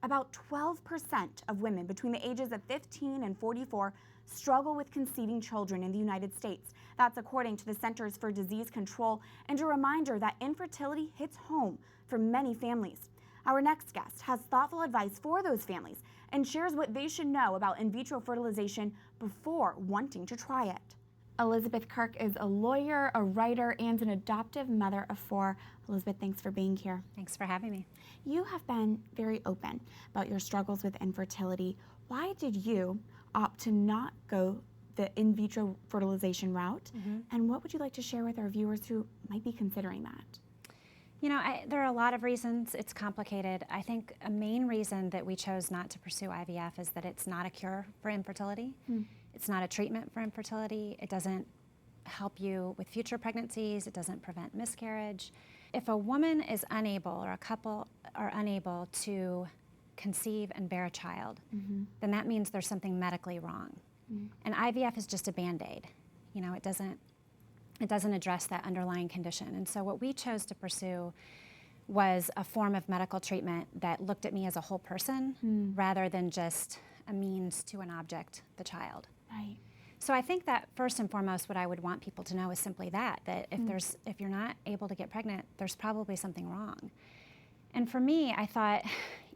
About 12% of women between the ages of 15 and 44 struggle with conceiving children in the United States. That's according to the Centers for Disease Control, and a reminder that infertility hits home for many families. Our next guest has thoughtful advice for those families and shares what they should know about in vitro fertilization before wanting to try it. Elizabeth Kirk is a lawyer, a writer, and an adoptive mother of 4. Elizabeth, thanks for being here. Thanks for having me. You have been very open about your struggles with infertility. Why did you opt to not go the in vitro fertilization route? And what would you like to share with our viewers who might be considering that? You know, there are a lot of reasons. It's complicated. I think a main reason that we chose not to pursue IVF is that it's not a cure for infertility. It's not a treatment for infertility. It doesn't help you with future pregnancies. It doesn't prevent miscarriage. If a woman is unable, or a couple are unable to conceive and bear a child, then that means there's something medically wrong. And IVF is just a Band-Aid. You know, it doesn't address that underlying condition. And so what we chose to pursue was a form of medical treatment that looked at me as a whole person rather than just a means to an object, the child. Right. So I think that first and foremost, what I would want people to know is simply that if you're not able to get pregnant, there's probably something wrong. And for me, I thought,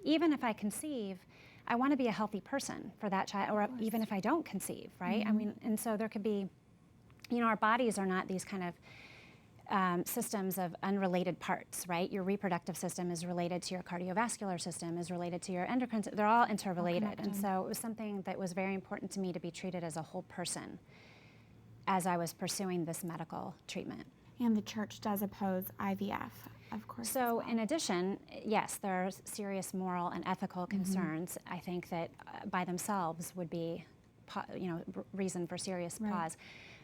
even if I conceive, I want to be a healthy person for that child, or even if I don't conceive, right? I mean, and so there could be, you know, our bodies are not these kind of systems of unrelated parts, right? Your reproductive system is related to your cardiovascular system, is related to your endocrine, they're all interrelated. And so it was something that was very important to me to be treated as a whole person as I was pursuing this medical treatment. And the church does oppose IVF, of course. So in addition, yes, there are serious moral and ethical concerns, I think, that by themselves would be, you know, reason for serious pause.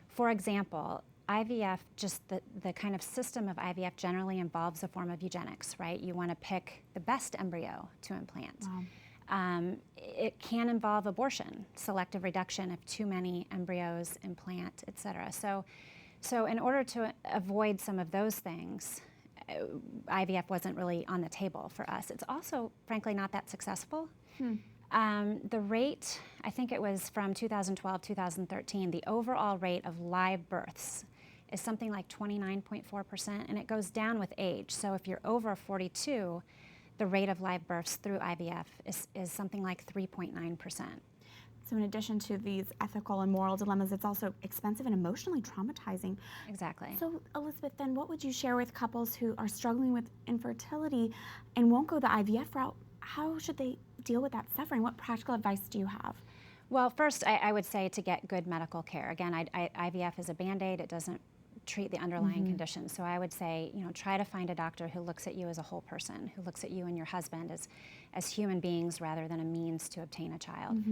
For example, IVF, just the kind of system of IVF generally involves a form of eugenics, right? You want to pick the best embryo to implant. It can involve abortion, selective reduction if too many embryos implant, et cetera. So in order to avoid some of those things, IVF wasn't really on the table for us. It's also, frankly, not that successful. The rate, I think it was from 2012, 2013, the overall rate of live births is something like 29.4%, and it goes down with age. So if you're over 42, the rate of live births through IVF is something like 3.9%. So in addition to these ethical and moral dilemmas, it's also expensive and emotionally traumatizing. Exactly. So Elizabeth, then what would you share with couples who are struggling with infertility and won't go the IVF route? How should they deal with that suffering? What practical advice do you have? Well, first, I would say to get good medical care. Again, IVF is a Band-Aid. It doesn't treat the underlying condition. So I would say, you know, try to find a doctor who looks at you as a whole person, who looks at you and your husband as human beings rather than a means to obtain a child.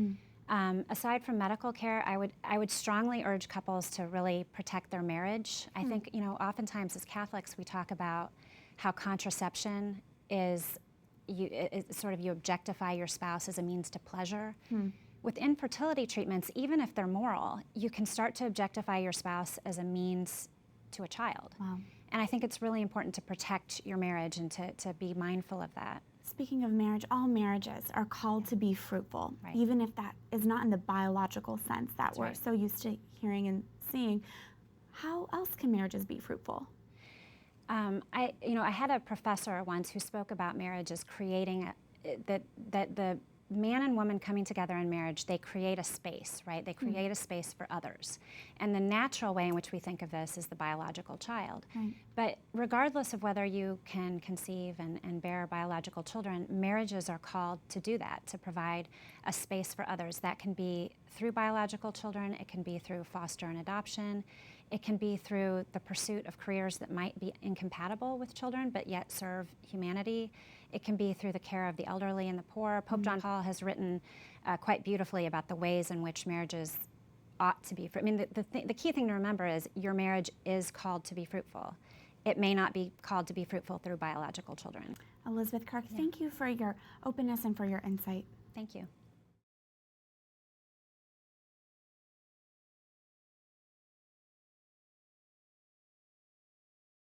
Aside from medical care, I would strongly urge couples to really protect their marriage. I think, you know, oftentimes as Catholics we talk about how contraception is sort of you objectify your spouse as a means to pleasure. With infertility treatments, even if they're moral, you can start to objectify your spouse as a means to a child. And I think it's really important to protect your marriage and to be mindful of that. Speaking of marriage, all marriages are called to be fruitful, even if that is not in the biological sense that we're so used to hearing and seeing. How else can marriages be fruitful? I had a professor once who spoke about marriage as creating that the man and woman coming together in marriage, they create a space, right? They create a space for others. And the natural way in which we think of this is the biological child. But regardless of whether you can conceive and bear biological children, marriages are called to do that, to provide a space for others. That can be through biological children, it can be through foster and adoption, it can be through the pursuit of careers that might be incompatible with children but yet serve humanity. It can be through the care of the elderly and the poor. Pope John Paul has written quite beautifully about the ways in which marriages ought to be. I mean, the key thing to remember is your marriage is called to be fruitful. It may not be called to be fruitful through biological children. Elizabeth Kirk, thank you for your openness and for your insight. Thank you.